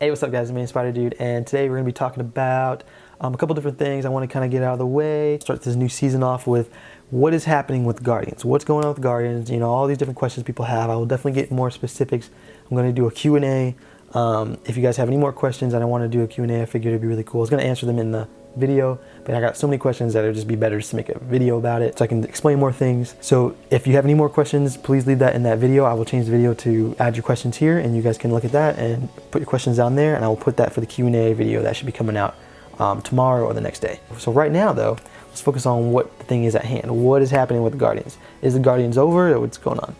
Hey, what's up guys, my name is Spider-Dude, and today we're going to be talking about a couple different things I want to kind of get out of the way. Start this new season off with what is happening with Guardians, what's going on with Guardians, you know, all these different questions people have. I will definitely get more specifics. I'm going to do a Q&A. If you guys have any more questions and I want to do a Q&A, I figured it'd be really cool. I was going to answer them in the video, but I got so many questions that it'd just be better just to make a video about it so I can explain more things. So if you have any more questions, please leave that in that video. I will change the video to add your questions here, and you guys can look at that and put your questions down there, and I will put that for the Q&A video that should be coming out tomorrow or the next day. So right now though, let's focus on what the thing is at hand. What is happening with the Guardians? Is the Guardians over, or what's going on?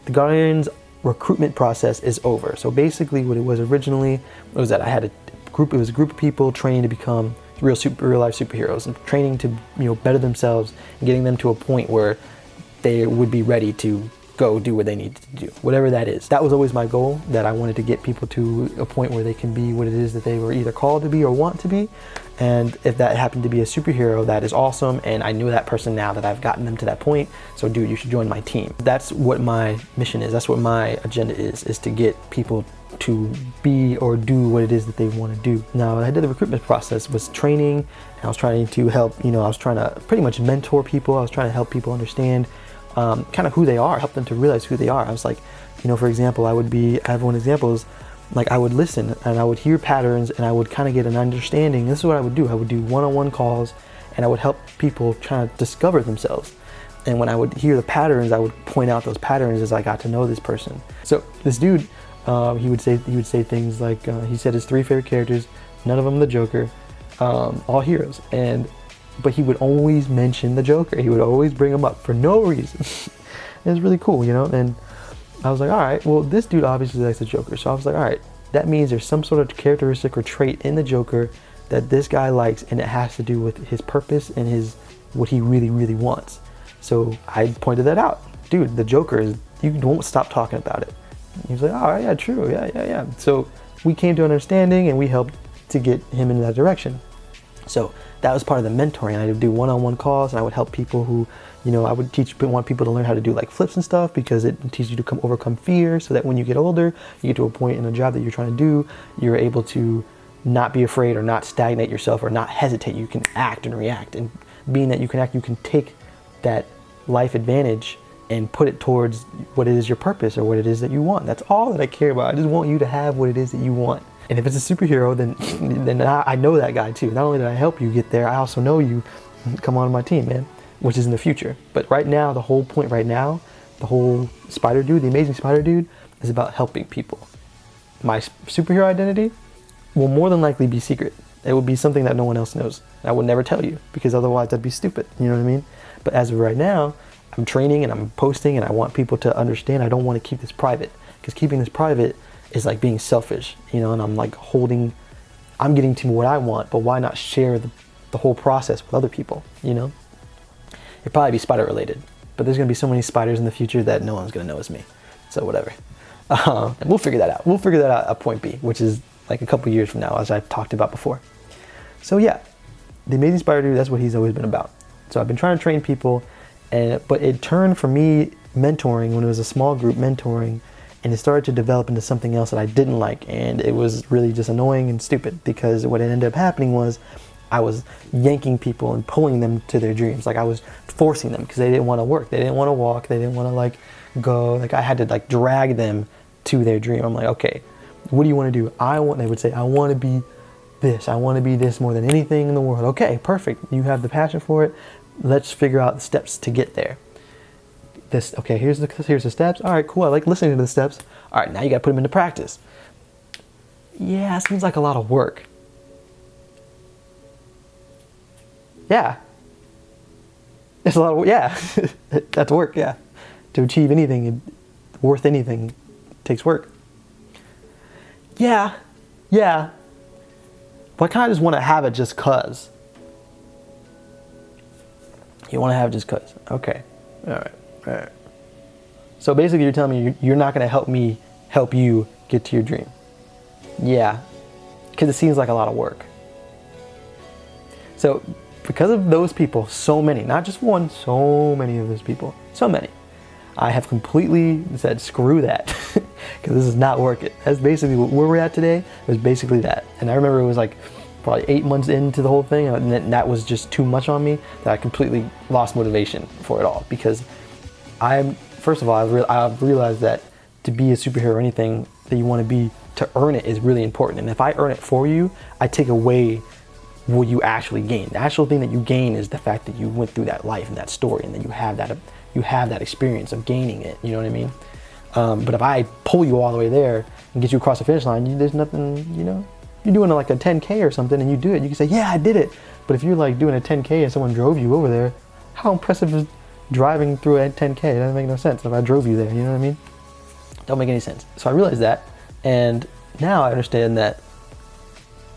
The Guardians recruitment process is over. So basically what it was originally was that I had a group of people training to become real life superheroes and training to, you know, better themselves and getting them to a point where they would be ready to go do what they need to do, whatever that is. That was always my goal, that I wanted to get people to a point where they can be what it is that they were either called to be or want to be. And if that happened to be a superhero, that is awesome, and I knew that person now that I've gotten them to that point. So dude, you should join my team. That's what my mission is. That's what my agenda is to get people to be or do what it is that they want to do. Now, I did the recruitment process, was training, and I was trying to help, you know, I was trying to pretty much mentor people. I was trying to help people understand kind of who they are, help them to realize who they are. I was like, you know, for example, I have one example is like I would listen and I would hear patterns and I would kind of get an understanding. This is what I would do. I would do one-on-one calls and I would help people try to discover themselves. And when I would hear the patterns, I would point out those patterns as I got to know this person. So this dude, he would say things like, he said his 3 favorite characters, none of them the Joker, all heroes. But he would always mention the Joker. He would always bring him up for no reason. It was really cool, you know? And I was like, all right, well, this dude obviously likes the Joker. So I was like, all right, that means there's some sort of characteristic or trait in the Joker that this guy likes, and it has to do with his purpose and what he really, really wants. So I pointed that out. Dude, the Joker is, you won't stop talking about it. He was like, oh yeah, true, yeah. So we came to an understanding and we helped to get him in that direction. So that was part of the mentoring. I would do one-on-one calls, and I would help people who, you know, I would want people to learn how to do like flips and stuff, because it teaches you to overcome fear, so that when you get older, you get to a point in a job that you're trying to do, you're able to not be afraid or not stagnate yourself or not hesitate. You can act and react, and being that you can act, you can take that life advantage and put it towards what it is your purpose or what it is that you want. That's all that I care about. I just want you to have what it is that you want. And if it's a superhero, then I know that guy too. Not only did I help you get there, I also know you. Come on my team, man, which is in the future. But right now, the whole point right now, the whole Spider-Dude, the amazing Spider-Dude, is about helping people. My superhero identity will more than likely be secret. It will be something that no one else knows. I would never tell you, because otherwise that'd be stupid, you know what I mean? But as of right now, I'm training and I'm posting, and I want people to understand I don't want to keep this private, because keeping this private is like being selfish, you know, and I'm getting to what I want, but why not share the whole process with other people, you know? It'd probably be spider related, but there's gonna be so many spiders in the future that no one's gonna know it's me, so whatever. And we'll figure that out. We'll figure that out at point B, which is like a couple years from now, as I've talked about before. So yeah, the amazing Spider-Dude, that's what he's always been about. So I've been trying to train people, but it turned for me mentoring when it was a small group mentoring, and it started to develop into something else that I didn't like, and it was really just annoying and stupid, because what ended up happening was I was yanking people and pulling them to their dreams. Like I was forcing them, because they didn't want to work, they didn't want to walk, they didn't want to like go, like I had to like drag them to their dream. I'm like, okay, what do you want to do? They would say, I want to be this, I want to be this more than anything in the world. Okay, perfect, you have the passion for it, let's figure out the steps to get there. Okay, here's the steps. All right, cool. I like listening to the steps. All right, now you got to put them into practice. Yeah, it seems like a lot of work. Yeah, it's a lot of work. Yeah, that's work. Yeah, to achieve anything worth anything takes work. Yeah, but I kind of just want to have it just cause. You want to have it just cause. Okay, all right. Right. So basically you're telling me you're not going to help me help you get to your dream. Yeah, because it seems like a lot of work. So because of those people, so many, not just one, so many of those people, so many, I have completely said, screw that. because this is not working. That's basically where we're at today. It was basically that. And I remember it was like probably 8 months into the whole thing, and that was just too much on me, that I completely lost motivation for it all. Because first of all, I've realized that to be a superhero or anything that you want to be, to earn it is really important. And if I earn it for you, I take away what you actually gain. The actual thing that you gain is the fact that you went through that life and that story, and that you have that experience of gaining it. You know what I mean? But if I pull you all the way there and get you across the finish line, there's nothing, you know. You're doing like a 10K or something and you do it, you can say, yeah, I did it. But if you're like doing a 10K and someone drove you over there, how impressive is driving through a 10K? It doesn't make no sense if I drove you there, you know what I mean? Don't make any sense. So I realized that, and now I understand that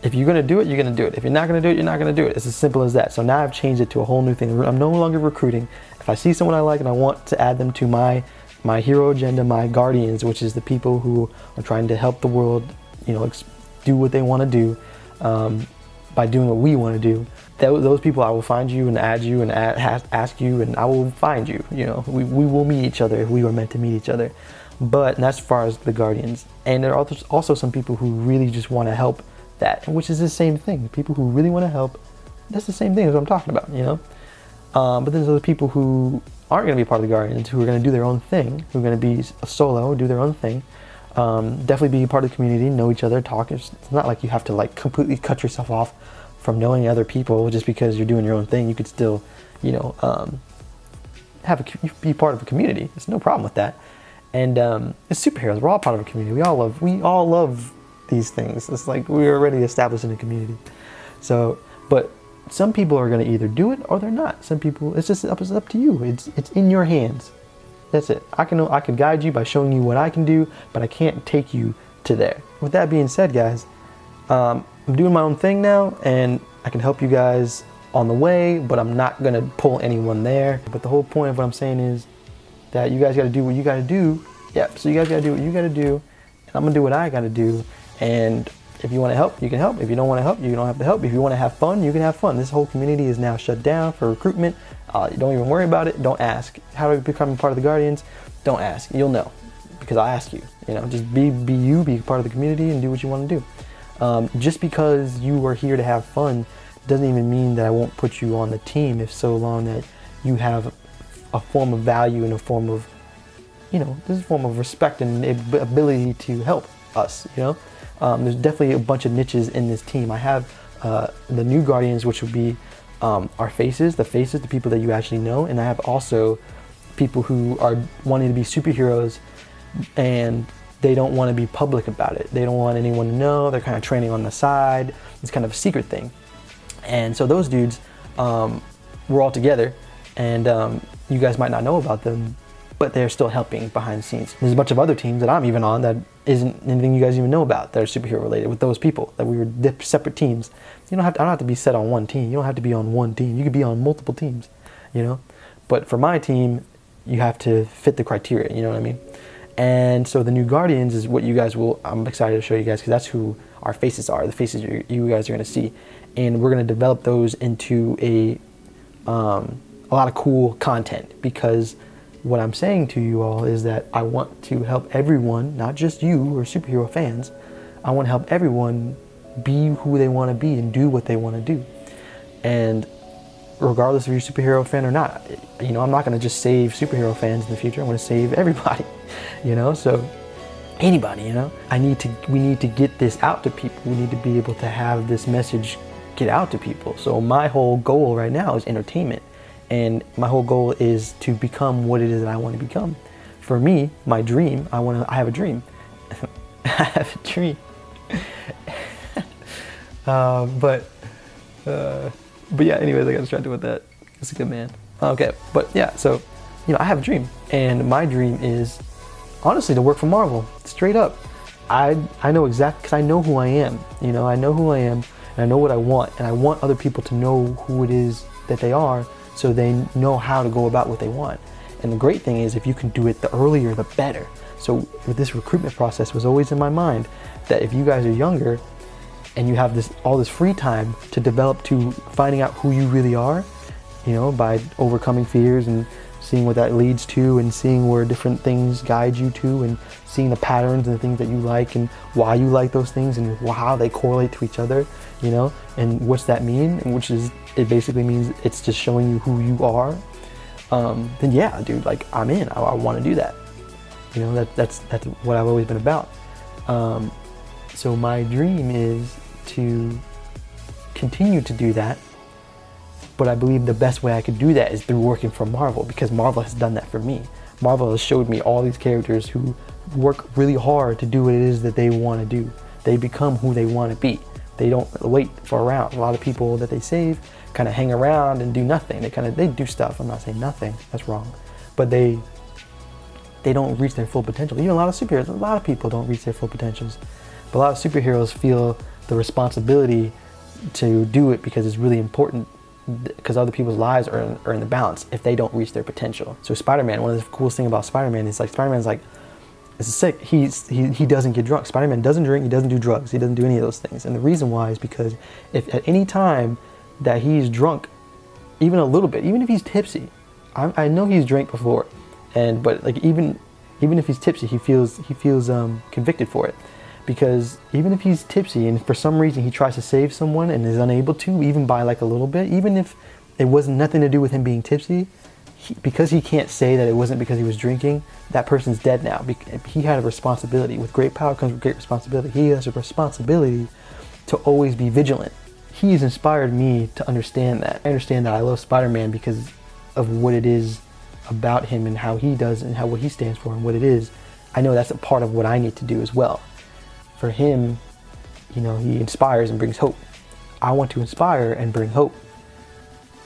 if you're gonna do it, you're gonna do it. If you're not gonna do it, you're not gonna do it. It's as simple as that. So now I've changed it to a whole new thing. I'm no longer recruiting. If I see someone I like and I want to add them to my hero agenda, my guardians, which is the people who are trying to help the world, you know, do what they want to do by doing what we want to do. Those people, I will find you and add you and ask you, and I will find you. You know, we will meet each other if we were meant to meet each other. But that's as far as the guardians. And there are also some people who really just want to help that, which is the same thing. People who really want to help, that's the same thing as what I'm talking about, you know? But then there's other people who aren't going to be part of the guardians, who are going to do their own thing, who are going to be a solo, do their own thing. Definitely be part of the community, know each other, talk. It's not like you have to like completely cut yourself off from knowing other people just because you're doing your own thing. You could still, you know, be part of a community. There's no problem with that. And it's superheroes. We're all part of a community. We all love these things. It's like we're already established in a community. So, but some people are going to either do it or they're not. Some people, it's up to you. It's in your hands. That's it. I can guide you by showing you what I can do, but I can't take you to there. With that being said, guys, I'm doing my own thing now, and I can help you guys on the way, but I'm not gonna pull anyone there. But the whole point of what I'm saying is that you guys got to do what you got to do. Yep. So you guys got to do what you got to do, and I'm gonna do what I got to do. And if you want to help, you can help. If you don't want to help, you don't have to help. If you want to have fun, you can have fun. This whole community is now shut down for recruitment. Don't even worry about it. Don't ask. How do I become part of the Guardians? Don't ask. You'll know because I ask you. You know, just be you, be part of the community, and do what you want to do. Just because you are here to have fun doesn't even mean that I won't put you on the team, if so long that you have a form of value and a form of, you know, this is a form of respect and ability to help us. You know, there's definitely a bunch of niches in this team. I have the new Guardians, which would be our faces, the people that you actually know, and I have also people who are wanting to be superheroes and they don't want to be public about it. They don't want anyone to know. They're kind of training on the side. It's kind of a secret thing. And so those dudes, we're all together, and you guys might not know about them, but they're still helping behind the scenes. There's a bunch of other teams that I'm even on that isn't anything you guys even know about that are superhero related with those people, that we were separate teams. I don't have to be set on one team. You don't have to be on one team. You could be on multiple teams, you know? But for my team, you have to fit the criteria, you know what I mean? And so the new Guardians is what you guys I'm excited to show you guys, because that's who our faces are, the faces you guys are gonna see. And we're gonna develop those into a lot of cool content, because what I'm saying to you all is that I want to help everyone, not just you who are superhero fans. I want to help everyone be who they want to be and do what they want to do. And regardless if you're a superhero fan or not, you know, I'm not going to just save superhero fans in the future. I'm going to save everybody, you know, so anybody, you know, we need to get this out to people. We need to be able to have this message get out to people. So my whole goal right now is entertainment. And my whole goal is to become what it is that I want to become. For me, my dream, I have a dream. I have a dream. But yeah, anyways, I got distracted with that. That's a good man. Okay, but yeah, so, you know, I have a dream. And my dream is, honestly, to work for Marvel, straight up. I know exactly, because I know who I am. You know, I know who I am, and I know what I want. And I want other people to know who it is that they are, so they know how to go about what they want. And the great thing is, if you can do it the earlier, the better. So with this recruitment process was always in my mind that if you guys are younger and you have all this free time to develop to finding out who you really are, you know, by overcoming fears and seeing what that leads to and seeing where different things guide you to and seeing the patterns and the things that you like and why you like those things and how they correlate to each other, you know, and what's that mean, and which is, it basically means it's just showing you who you are, then yeah, dude, like I'm in. I want to do that. You know, that's what I've always been about. So my dream is to continue to do that, but I believe the best way I could do that is through working for Marvel, because Marvel has done that for me. Marvel has showed me all these characters who work really hard to do what it is that they want to do. They become who they want to be. They don't wait for around. A lot of people that they save kind of hang around and do nothing. They do stuff. I'm not saying nothing, that's wrong, but they don't reach their full potential. Even a lot of superheroes, a lot of people don't reach their full potentials. But a lot of superheroes feel the responsibility to do it because it's really important, because other people's lives are in the balance if they don't reach their potential. So Spider-Man, one of the coolest things about Spider-Man is like, Spider-Man's like, it's sick, he doesn't get drunk. Spider-Man doesn't drink, he doesn't do drugs, he doesn't do any of those things. And the reason why is because if at any time that he's drunk, even a little bit, even if he's tipsy, I know he's drank before, but like even if he's tipsy, he feels convicted for it. Because even if he's tipsy and for some reason he tries to save someone and is unable to, even by like a little bit, even if it wasn't nothing to do with him being tipsy, because he can't say that it wasn't because he was drinking, that person's dead now. He had a responsibility. With great power comes with great responsibility. He has a responsibility to always be vigilant. He's inspired me to understand that. I understand that I love Spider-Man because of what it is about him and how he does and what he stands for and what it is. I know that's a part of what I need to do as well. For him, you know, he inspires and brings hope. I want to inspire and bring hope.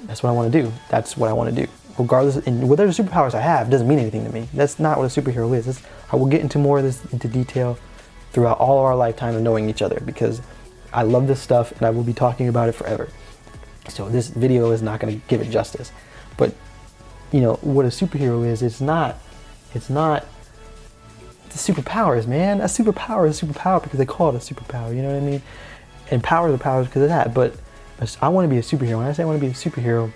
That's what I want to do. That's what I want to do. Regardless, and whatever superpowers I have doesn't mean anything to me. That's not what a superhero is. I will get into more of this into detail throughout all of our lifetime of knowing each other, because I love this stuff and I will be talking about it forever. So this video is not going to give it justice. But you know what a superhero is, it's not the superpowers, man. A superpower is a superpower because they call it a superpower, you know what I mean? And powers are powers because of that. But I want to be a superhero. When I say I want to be a superhero,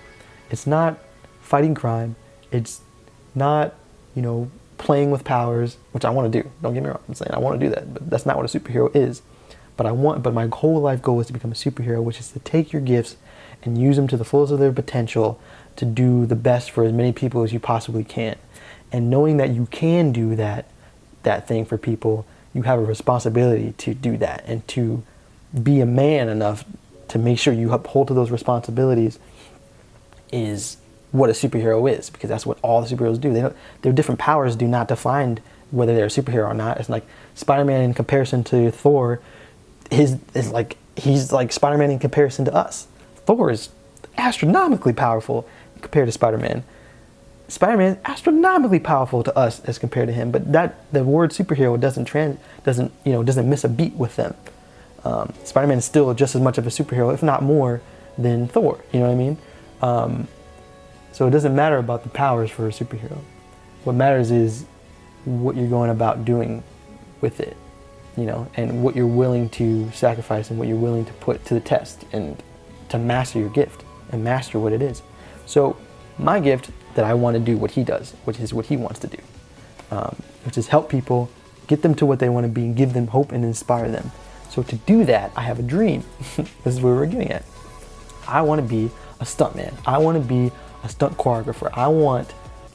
it's not fighting crime. It's not, you know, playing with powers, which I want to do. Don't get me wrong. I'm saying I want to do that, but that's not what a superhero is. But my whole life goal is to become a superhero, which is to take your gifts and use them to the fullest of their potential to do the best for as many people as you possibly can. And knowing that you can do that thing for people, you have a responsibility to do that and to be a man enough to make sure you uphold to those responsibilities is what a superhero is, because that's what all the superheroes do. Their different powers do not define whether they're a superhero or not. It's like Spider-Man in comparison to Thor, he's like Spider-Man in comparison to us. Thor is astronomically powerful compared to Spider-Man. Spider-Man is astronomically powerful to us as compared to him, but the word superhero doesn't miss a beat with them. Spider-Man is still just as much of a superhero, if not more, than Thor. You know what I mean? So it doesn't matter about the powers for a superhero. What matters is what you're going about doing with it, you know, and what you're willing to sacrifice and what you're willing to put to the test and to master your gift and master what it is. So my gift that I want to do what he does, which is what he wants to do, which is help people, get them to what they want to be, and give them hope and inspire them. So to do that, I have a dream. This is where we're getting at. I want to be a stuntman. I want to be a stunt choreographer.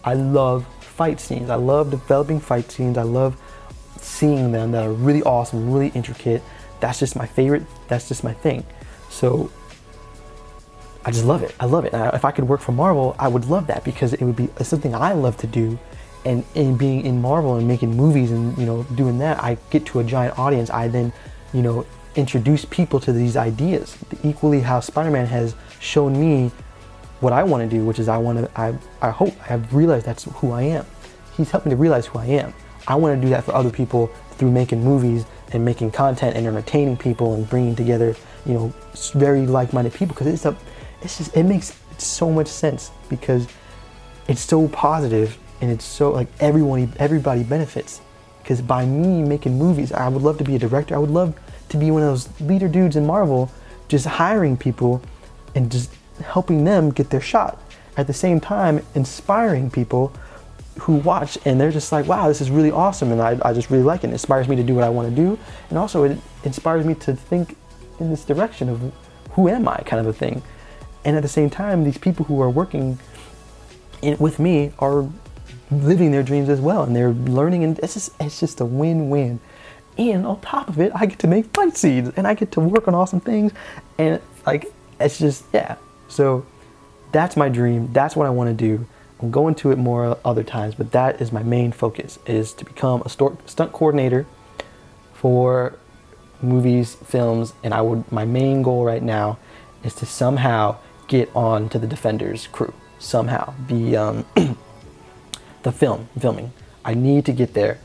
I love fight scenes. I love developing fight scenes. I love seeing them that are really awesome, really intricate. That's just my favorite. That's just my thing. So I just love it. I love it. And if I could work for Marvel, I would love that, because it's something I love to do. And in being in Marvel and making movies and, you know, doing that, I get to a giant audience. I then, you know, introduce people to these ideas. Equally how Spider-Man has shown me what I want to do, which is I hope I have realized that's who I am. He's helped me to realize who I am. I want to do that for other people through making movies and making content and entertaining people and bringing together, you know, very like-minded people, because it makes so much sense, because it's so positive and it's so like everybody benefits. Because by me making movies, I would love to be a director. I would love to be one of those leader dudes in Marvel, just hiring people and just helping them get their shot. at the same time inspiring people who watch, and they're just like, wow, this is really awesome, and I just really like it. It inspires me to do what I want to do, and also it inspires me to think in this direction of who am I, kind of a thing. And at the same time, these people who are working with me are living their dreams as well, and they're learning, and it's just a win-win. And on top of it, I get to make fight scenes, and I get to work on awesome things, and like, it's just, yeah. So that's my dream. That's what I want to do. I'm going to it more other times, but that is my main focus, is to become a stunt coordinator for movies, films, and my main goal right now is to somehow get on to the Defenders crew. Somehow. The filming. I need to get there.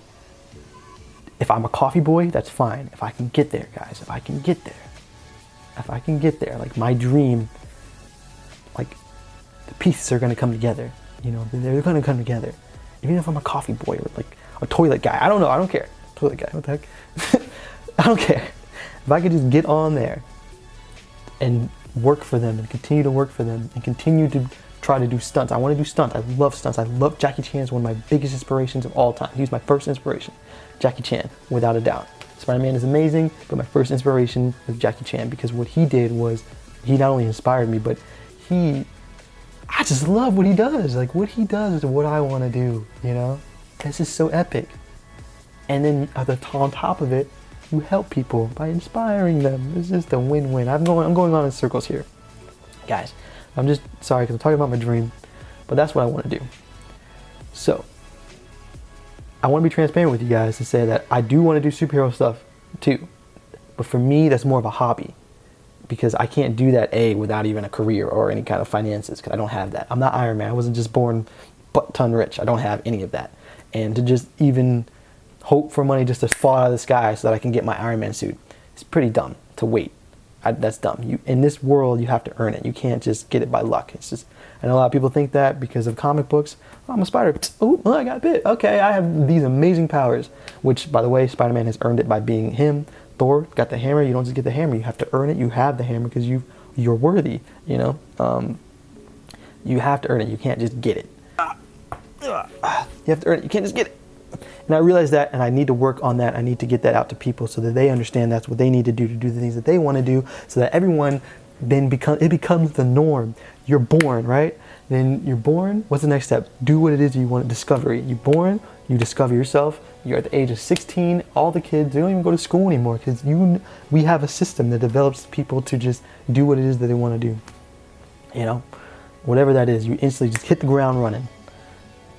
If I'm a coffee boy, that's fine. If I can get there, guys, if I can get there, like my dream, like the pieces are gonna come together. You know, they're gonna come together. Even if I'm a coffee boy or like a toilet guy, I don't know, I don't care. Toilet guy, what the heck? I don't care. If I could just get on there and work for them and continue to work for them and continue to try to do stunts. I want to do stunts. I love stunts. I love Jackie Chan. Is one of my biggest inspirations of all time. He was my first inspiration. Jackie Chan, without a doubt. Spider-Man is amazing, but my first inspiration was Jackie Chan, because what he did was, he not only inspired me, but I just love what he does. Like, what he does is what I want to do, you know? This is so epic. And then on top of it, you help people by inspiring them. It's just a win-win. I'm going on in circles here. Guys, I'm just sorry because I'm talking about my dream, but that's what I want to do. So, I want to be transparent with you guys to say that I do want to do superhero stuff too. But for me, that's more of a hobby, because I can't do that without even a career or any kind of finances, because I don't have that. I'm not Iron Man. I wasn't just born butt-ton rich. I don't have any of that. And to just even hope for money just to fall out of the sky so that I can get my Iron Man suit, it's pretty dumb to wait. That's dumb. In this world, you have to earn it. You can't just get it by luck. It's just, I know a lot of people think that because of comic books. Oh, I'm a spider. Oh, I got bit. Okay, I have these amazing powers, which, by the way, Spider-Man has earned it by being him. Thor got the hammer. You don't just get the hammer. You have to earn it. You have the hammer because you're worthy, you know. You have to earn it. You can't just get it. You have to earn it. You can't just get it. And I realize that, and I need to work on that. I need to get that out to people so that they understand that's what they need to do the things that they want to do, so that everyone then becomes the norm. You're born, right? Then you're born. What's the next step? Do what it is you want. Discovery. You're born. You discover yourself. You're at the age of 16. All the kids, they don't even go to school anymore, because we have a system that develops people to just do what it is that they want to do. You know, whatever that is, you instantly just hit the ground running.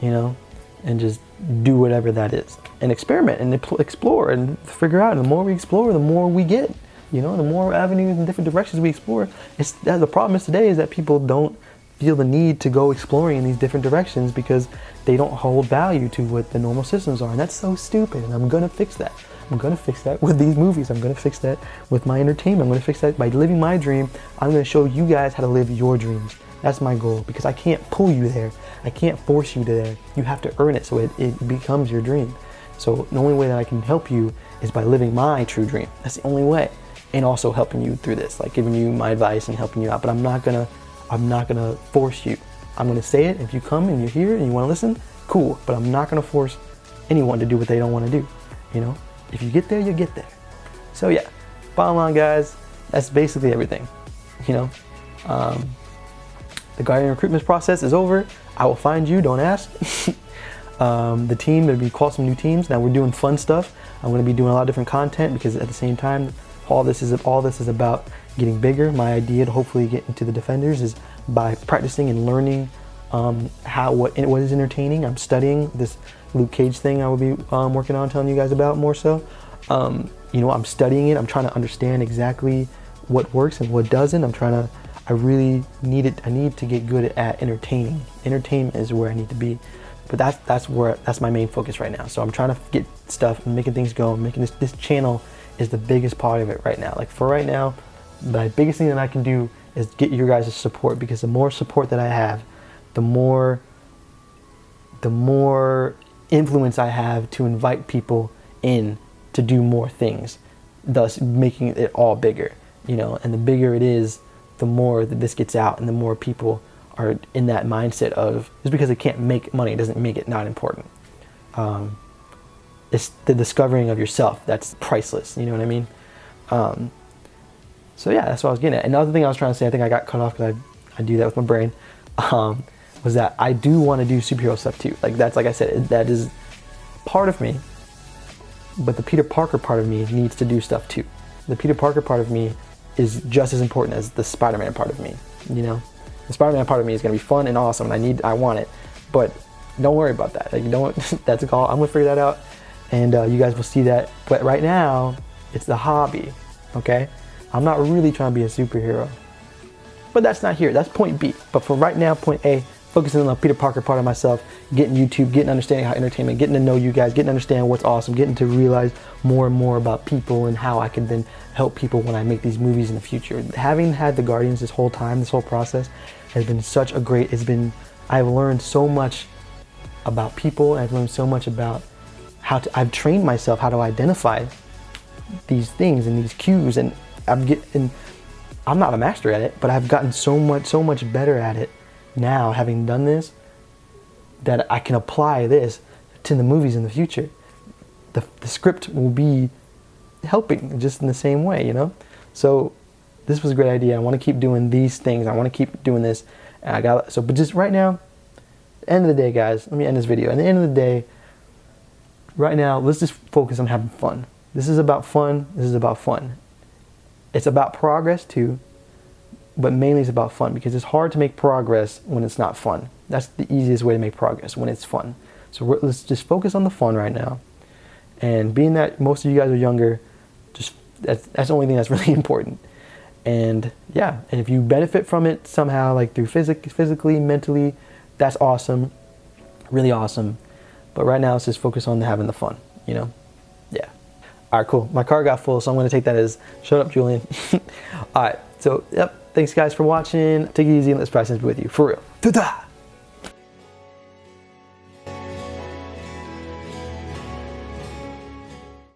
You know, and just do whatever that is, and experiment and explore and figure out. And the more we explore, the more we get. You know, the more avenues and different directions we explore. The problem is today is that people don't feel the need to go exploring in these different directions because they don't hold value to what the normal systems are, and that's so stupid. And I'm gonna fix that. I'm gonna fix that with these movies. I'm gonna fix that with my entertainment. I'm gonna fix that by living my dream. I'm gonna show you guys how to live your dreams. That's my goal, because I can't pull you there. I can't force you to there. You have to earn it so it becomes your dream. So the only way that I can help you is by living my true dream. That's the only way. And also helping you through this, like giving you my advice and helping you out. But I'm not gonna force you. I'm gonna say it. If you come and you're here and you wanna listen, cool. But I'm not gonna force anyone to do what they don't wanna do. You know, if you get there, you get there. So yeah, bottom line, guys, that's basically everything. You know, the Guardian recruitment process is over. I will find you, don't ask. The team, there'll be called some new teams. Now we're doing fun stuff. I'm gonna be doing a lot of different content, because at the same time, all this is about getting bigger. My idea to hopefully get into the Defenders is by practicing and learning what is entertaining. I'm studying this Luke Cage thing I will be working on, telling you guys about more so. You know, I'm studying it. I'm trying to understand exactly what works and what doesn't. I really need it. I need to get good at entertaining. Entertainment is where I need to be. But that's my main focus right now. So I'm trying to get stuff and making things go. Making this channel is the biggest part of it right now. Like for right now, the biggest thing that I can do is get your guys' support, because the more support that I have, the more influence I have to invite people in to do more things, thus making it all bigger, you know. And the bigger it is, the more that this gets out and the more people are in that mindset of just because they can't make money doesn't make it not important. It's the discovering of yourself that's priceless. You know what I mean? So yeah, that's what I was getting at. Another thing I was trying to say, I think I got cut off because I do that with my brain, was that I do want to do superhero stuff too. Like that's, like I said, that is part of me, but the Peter Parker part of me needs to do stuff too. The Peter Parker part of me is just as important as the Spider-Man part of me, you know? The Spider-Man part of me is going to be fun and awesome, and I want it, but don't worry about that. Like, don't, that's a call. I'm going to figure that out, and you guys will see that. But right now, it's the hobby, okay? I'm not really trying to be a superhero, but that's not here. That's point B. But for right now, point A, focusing on the Peter Parker part of myself, getting YouTube, getting understanding how entertainment, getting to know you guys, getting to understand what's awesome, getting to realize more and more about people and how I can then help people when I make these movies in the future. Having had the Guardians this whole time, this whole process has been such a great, I've learned so much about people. I've learned so much about I've trained myself how to identify these things and these cues, and I'm not a master at it, but I've gotten so much better at it now, having done this, that I can apply this to the movies in the future. The script will be helping just in the same way, you know? So this was a great idea. I want to keep doing these things. I want to keep doing this. And but just right now, end of the day, guys, let me end this video. At the end of the day, right now, let's just focus on having fun. This is about fun. This is about fun. It's about progress too, but mainly it's about fun, because it's hard to make progress when it's not fun. That's the easiest way to make progress, when it's fun. So let's just focus on the fun right now. And being that most of you guys are younger, that's the only thing that's really important. And yeah, and if you benefit from it somehow, like through physically, mentally, that's awesome, really awesome. But right now, let's just focus on having the fun, you know? Yeah. All right, cool. My car got full, so I'm going to take that as, shut up, Julian. All right, so, yep. Thanks, guys, for watching. Take it easy, and let's practice with you. For real. Ta-ta!